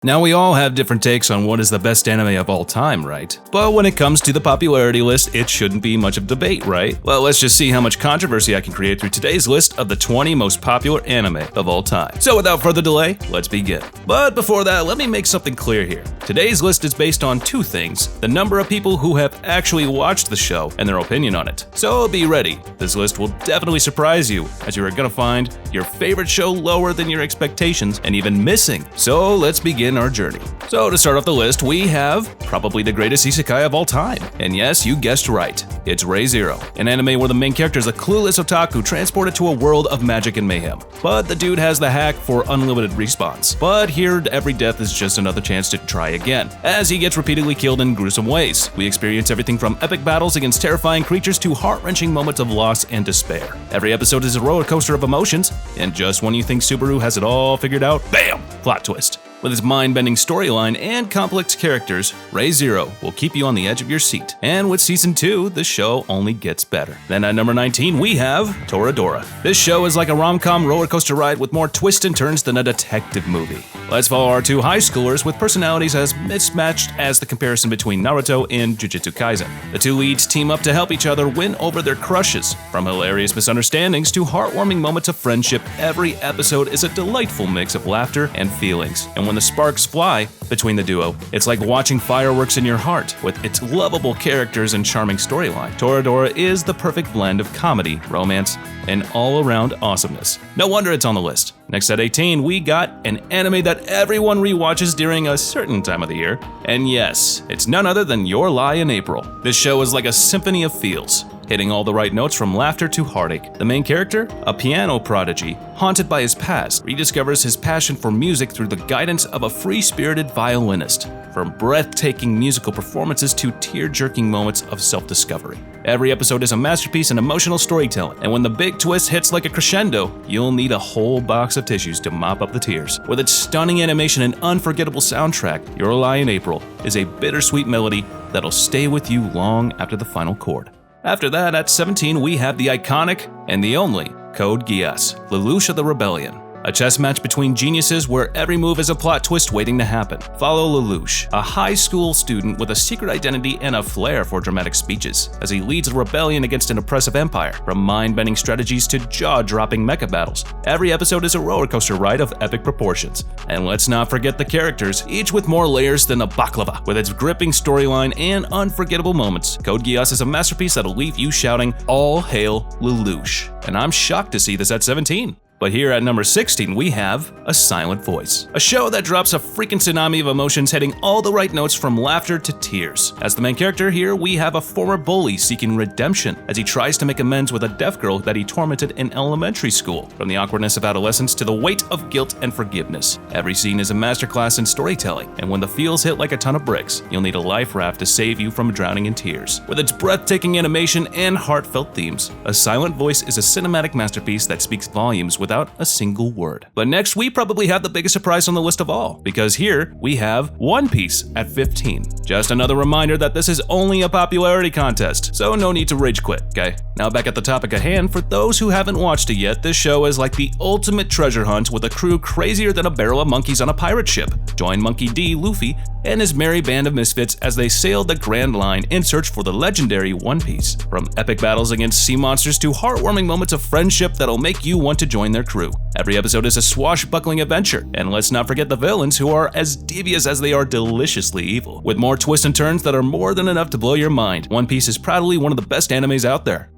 Now, we all have different takes on what is the best anime of all time, right? But when it comes to the popularity list, it shouldn't be much of debate, right? Well, let's just see how much controversy I can create through today's list of the 20 most popular anime of all time. So without further delay, let's begin. But before that, let me make something clear here. Today's list is based on two things: the number of people who have actually watched the show and their opinion on it. So be ready. This list will definitely surprise you, as you are gonna find your favorite show lower than your expectations and even missing. So let's begin our journey. So to start off the list, we have probably the greatest isekai of all time. And yes, you guessed right. It's Re:Zero, an anime where the main character is a clueless otaku transported to a world of magic and mayhem. But the dude has the hack for unlimited respawns. But here, every death is just another chance to try again, as he gets repeatedly killed in gruesome ways. We experience everything from epic battles against terrifying creatures to heart-wrenching moments of loss and despair. Every episode is a roller coaster of emotions, and just when you think Subaru has it all figured out, bam! Plot twist. With its mind-bending storyline and complex characters, Re:Zero will keep you on the edge of your seat. And with Season 2, the show only gets better. Then at number 19, we have Toradora. This show is like a rom-com roller coaster ride with more twists and turns than a detective movie. Let's follow our two high schoolers with personalities as mismatched as the comparison between Naruto and Jujutsu Kaisen. The two leads team up to help each other win over their crushes. From hilarious misunderstandings to heartwarming moments of friendship, every episode is a delightful mix of laughter and feelings. And when the sparks fly between the duo, it's like watching fireworks in your heart. With its lovable characters and charming storyline, Toradora is the perfect blend of comedy, romance, and all-around awesomeness. No wonder it's on the list. Next at 18, we got an anime that everyone rewatches during a certain time of the year. And yes, it's none other than Your Lie in April. This show is like a symphony of feels, hitting all the right notes from laughter to heartache. The main character, a piano prodigy, haunted by his past, rediscovers his passion for music through the guidance of a free-spirited violinist. From breathtaking musical performances to tear-jerking moments of self-discovery. Every episode is a masterpiece in emotional storytelling, and when the big twist hits like a crescendo, you'll need a whole box of tissues to mop up the tears. With its stunning animation and unforgettable soundtrack, Your Lie in April is a bittersweet melody that'll stay with you long after the final chord. After that, at 17, we have the iconic and the only Code Geass, Lelouch of the Rebellion. A chess match between geniuses where every move is a plot twist waiting to happen. Follow Lelouch, a high school student with a secret identity and a flair for dramatic speeches, as he leads a rebellion against an oppressive empire. From mind-bending strategies to jaw-dropping mecha battles, every episode is a roller coaster ride of epic proportions. And let's not forget the characters, each with more layers than a baklava. With its gripping storyline and unforgettable moments, Code Geass is a masterpiece that'll leave you shouting, "All hail Lelouch." And I'm shocked to see this at 17. But here at number 16, we have A Silent Voice, a show that drops a freaking tsunami of emotions hitting all the right notes from laughter to tears. As the main character here, we have a former bully seeking redemption as he tries to make amends with a deaf girl that he tormented in elementary school. From the awkwardness of adolescence to the weight of guilt and forgiveness, every scene is a masterclass in storytelling, and when the feels hit like a ton of bricks, you'll need a life raft to save you from drowning in tears. With its breathtaking animation and heartfelt themes, A Silent Voice is a cinematic masterpiece that speaks volumes without a single word. But next, we probably have the biggest surprise on the list of all, because here we have One Piece at 15. Just another reminder that this is only a popularity contest, so no need to rage quit, okay? Now back at the topic at hand, for those who haven't watched it yet, this show is like the ultimate treasure hunt with a crew crazier than a barrel of monkeys on a pirate ship. Join Monkey D. Luffy and his merry band of misfits as they sail the Grand Line in search for the legendary One Piece. From epic battles against sea monsters to heartwarming moments of friendship that'll make you want to join their crew. Every episode is a swashbuckling adventure, and let's not forget the villains, who are as devious as they are deliciously evil. With more twists and turns that are more than enough to blow your mind, One Piece is proudly one of the best animes out there.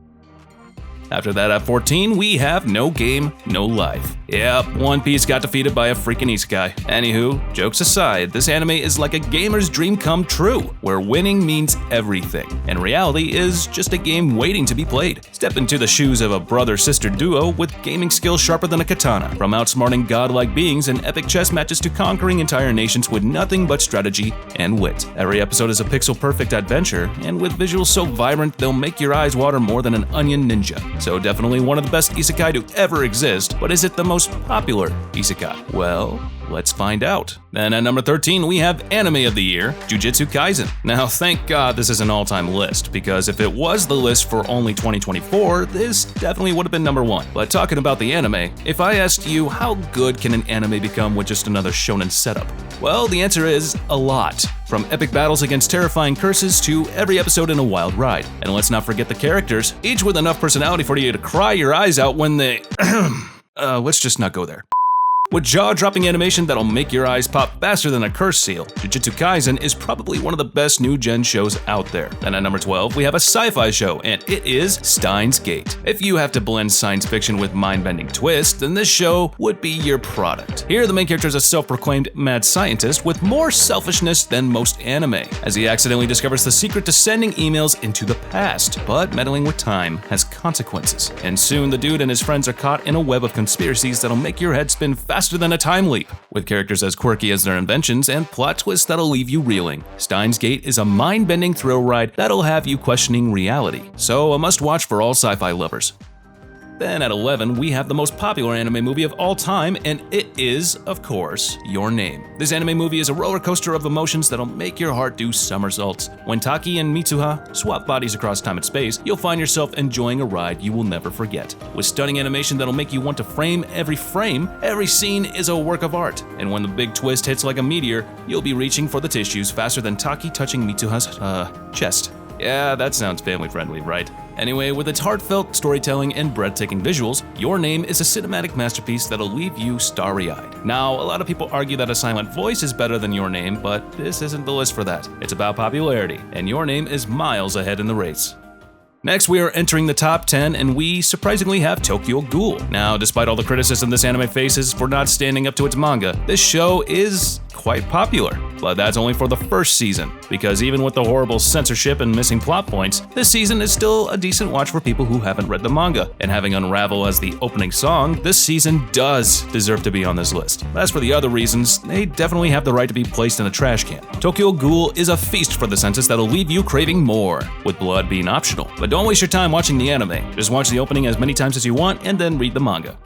After that, at 14, we have No Game, No Life. Yep, One Piece got defeated by a freaking isekai. Anywho, jokes aside, this anime is like a gamer's dream come true, where winning means everything, and reality is just a game waiting to be played. Step into the shoes of a brother-sister duo with gaming skills sharper than a katana, from outsmarting godlike beings in epic chess matches to conquering entire nations with nothing but strategy and wit. Every episode is a pixel-perfect adventure, and with visuals so vibrant they'll make your eyes water more than an onion ninja. So definitely one of the best isekai to ever exist, but is it the most popular isekai? Well, Let's find out. Then at number 13, we have Anime of the Year, Jujutsu Kaisen. Now, thank God this is an all-time list, because if it was the list for only 2024, this definitely would have been number 1. But talking about the anime, if I asked you how good can an anime become with just another shonen setup? Well, the answer is a lot. From epic battles against terrifying curses to every episode in a wild ride. And let's not forget the characters, each with enough personality for you to cry your eyes out when they… let's just not go there. With jaw-dropping animation that'll make your eyes pop faster than a curse seal, Jujutsu Kaisen is probably one of the best new-gen shows out there. And at number 12, we have a sci-fi show, and it is Steins Gate. If you have to blend science fiction with mind-bending twists, then this show would be your product. Here, the main character is a self-proclaimed mad scientist with more selfishness than most anime, as he accidentally discovers the secret to sending emails into the past. But meddling with time has consequences, and soon the dude and his friends are caught in a web of conspiracies that'll make your head spin faster than a time leap, with characters as quirky as their inventions and plot twists that'll leave you reeling. Steins Gate is a mind-bending thrill ride that'll have you questioning reality, so a must-watch for all sci-fi lovers. Then at 11, we have the most popular anime movie of all time, and it is, of course, Your Name. This anime movie is a roller coaster of emotions that'll make your heart do somersaults. When Taki and Mitsuha swap bodies across time and space, you'll find yourself enjoying a ride you will never forget. With stunning animation that'll make you want to frame, every scene is a work of art. And when the big twist hits like a meteor, you'll be reaching for the tissues faster than Taki touching Mitsuha's, chest. Yeah, that sounds family-friendly, right? Anyway, with its heartfelt storytelling and breathtaking visuals, Your Name is a cinematic masterpiece that'll leave you starry-eyed. Now, a lot of people argue that A Silent Voice is better than Your Name, but this isn't the list for that. It's about popularity, and Your Name is miles ahead in the race. Next, we are entering the top 10, and we surprisingly have Tokyo Ghoul. Now, despite all the criticism this anime faces for not standing up to its manga, this show is quite popular. But that's only for the first season, because even with the horrible censorship and missing plot points, this season is still a decent watch for people who haven't read the manga. And having Unravel as the opening song, this season does deserve to be on this list. As for the other reasons, they definitely have the right to be placed in a trash can. Tokyo Ghoul is a feast for the senses that'll leave you craving more, with blood being optional. But don't waste your time watching the anime. Just watch the opening as many times as you want and then read the manga.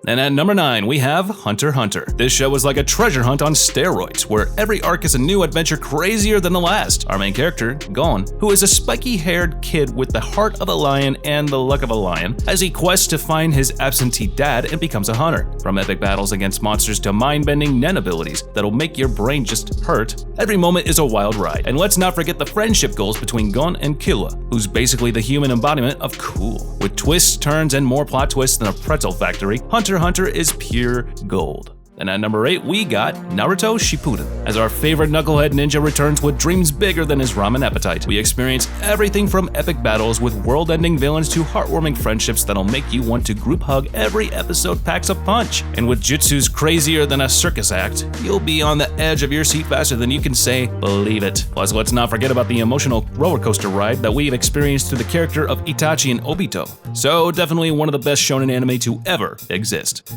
And at number 9, we have Hunter x Hunter. This show is like a treasure hunt on steroids, where every arc is a new adventure crazier than the last. Our main character, Gon, who is a spiky-haired kid with the heart of a lion and the luck of a lion, as he quests to find his absentee dad and becomes a hunter. From epic battles against monsters to mind-bending nen abilities that'll make your brain just hurt, every moment is a wild ride. And let's not forget the friendship goals between Gon and Killua, who's basically the human embodiment of cool. With twists, turns, and more plot twists than a pretzel factory, Hunter x Hunter is pure gold. And at number 8, we got Naruto Shippuden. As our favorite knucklehead ninja returns with dreams bigger than his ramen appetite, we experience everything from epic battles with world-ending villains to heartwarming friendships that'll make you want to group hug every episode packs a punch. And with jutsus crazier than a circus act, you'll be on the edge of your seat faster than you can say, believe it. Plus, let's not forget about the emotional roller coaster ride that we've experienced through the character of Itachi and Obito. So definitely one of the best shonen anime to ever exist.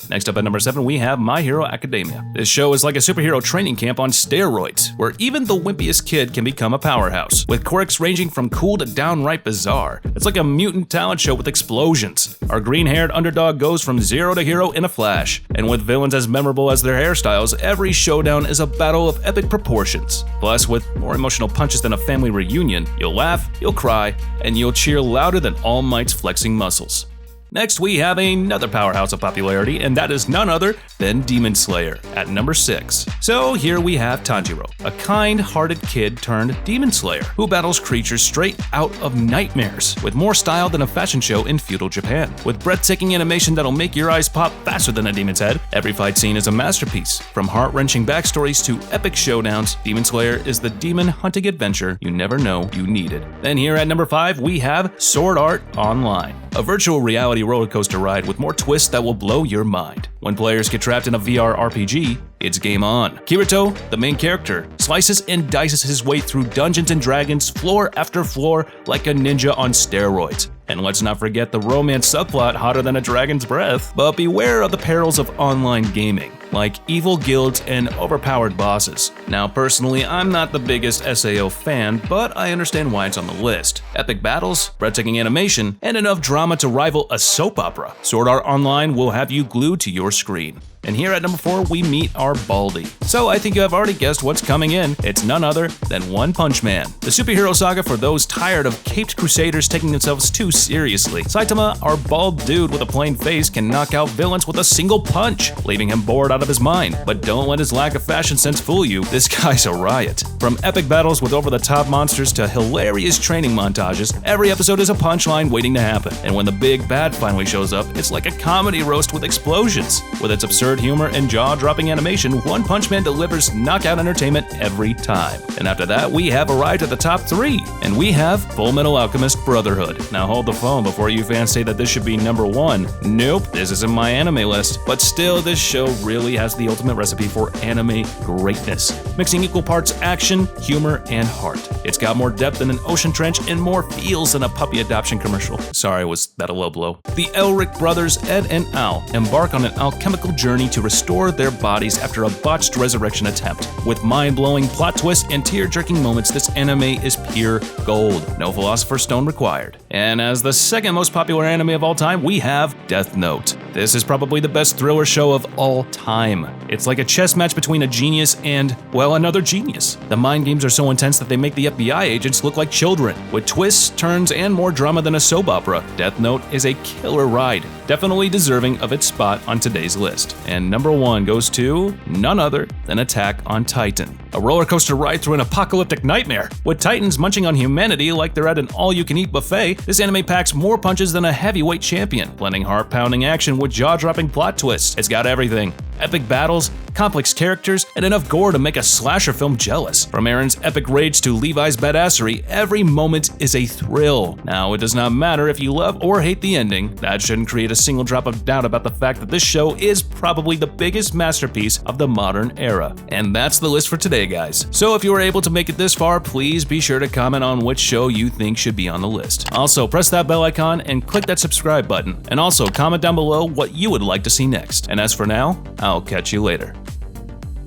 Next up at number 7, we have My Hero Academia. This show is like a superhero training camp on steroids, where even the wimpiest kid can become a powerhouse, with quirks ranging from cool to downright bizarre. It's like a mutant talent show with explosions. Our green-haired underdog goes from zero to hero in a flash, and with villains as memorable as their hairstyles, every showdown is a battle of epic proportions. Plus, with more emotional punches than a family reunion, you'll laugh, you'll cry, and you'll cheer louder than All Might's flexing muscles. Next, we have another powerhouse of popularity, and that is none other than Demon Slayer at number 6. So here we have Tanjiro, a kind-hearted kid turned demon slayer who battles creatures straight out of nightmares, with more style than a fashion show in feudal Japan. With breathtaking animation that'll make your eyes pop faster than a demon's head, every fight scene is a masterpiece. From heart-wrenching backstories to epic showdowns, Demon Slayer is the demon hunting adventure you never know you needed. Then here at number 5, we have Sword Art Online, a virtual reality roller coaster ride with more twists that will blow your mind. When players get trapped in a VR RPG, it's game on. Kirito, the main character, slices and dices his way through Dungeons and Dragons floor after floor like a ninja on steroids. And let's not forget the romance subplot hotter than a dragon's breath. But beware of the perils of online gaming, like evil guilds and overpowered bosses. Now personally, I'm not the biggest SAO fan, but I understand why it's on the list. Epic battles, breathtaking animation, and enough drama to rival a soap opera. Sword Art Online will have you glued to your screen. And here at number 4, we meet our Baldy. So I think you have already guessed what's coming in. It's none other than One Punch Man, the superhero saga for those tired of caped crusaders taking themselves too seriously. Saitama, our bald dude with a plain face, can knock out villains with a single punch, leaving him bored out of his mind. But don't let his lack of fashion sense fool you, this guy's a riot. From epic battles with over-the-top monsters to hilarious training montages, every episode is a punchline waiting to happen. And when the big bad finally shows up, it's like a comedy roast with explosions. With its absurd humor and jaw-dropping animation, One Punch Man delivers knockout entertainment every time. And after that, we have arrived at the top 3, and we have Full Metal Alchemist Brotherhood. Now hold the phone before you fans say that this should be number 1. Nope, this isn't my anime list. But still, this show really has the ultimate recipe for anime greatness, mixing equal parts action, humor, and heart. It's got more depth than an ocean trench and more feels than a puppy adoption commercial. Sorry, was that a low blow? The Elric brothers, Ed and Al, embark on an alchemical journey to restore their bodies after a botched resurrection attempt. With mind-blowing plot twists and tear-jerking moments, this anime is pure gold. No Philosopher's Stone required. And as the second most popular anime of all time, we have Death Note. This is probably the best thriller show of all time. It's like a chess match between a genius and, well, another genius. The mind games are so intense that they make the FBI agents look like children. With twists, turns, and more drama than a soap opera, Death Note is a killer ride, definitely deserving of its spot on today's list. And number 1 goes to none other than Attack on Titan. A roller coaster ride through an apocalyptic nightmare. With Titans munching on humanity like they're at an all-you-can-eat buffet, this anime packs more punches than a heavyweight champion, blending heart-pounding action with jaw-dropping plot twists. It's got everything. Epic battles, complex characters, and enough gore to make a slasher film jealous. From Aaron's epic rage to Levi's badassery, every moment is a thrill. Now, it does not matter if you love or hate the ending. That shouldn't create a single drop of doubt about the fact that this show is probably the biggest masterpiece of the modern era. And that's the list for today, guys. So if you were able to make it this far, please be sure to comment on which show you think should be on the list. Also, press that bell icon and click that subscribe button. And also, comment down below what you would like to see next. And as for now, I'll catch you later.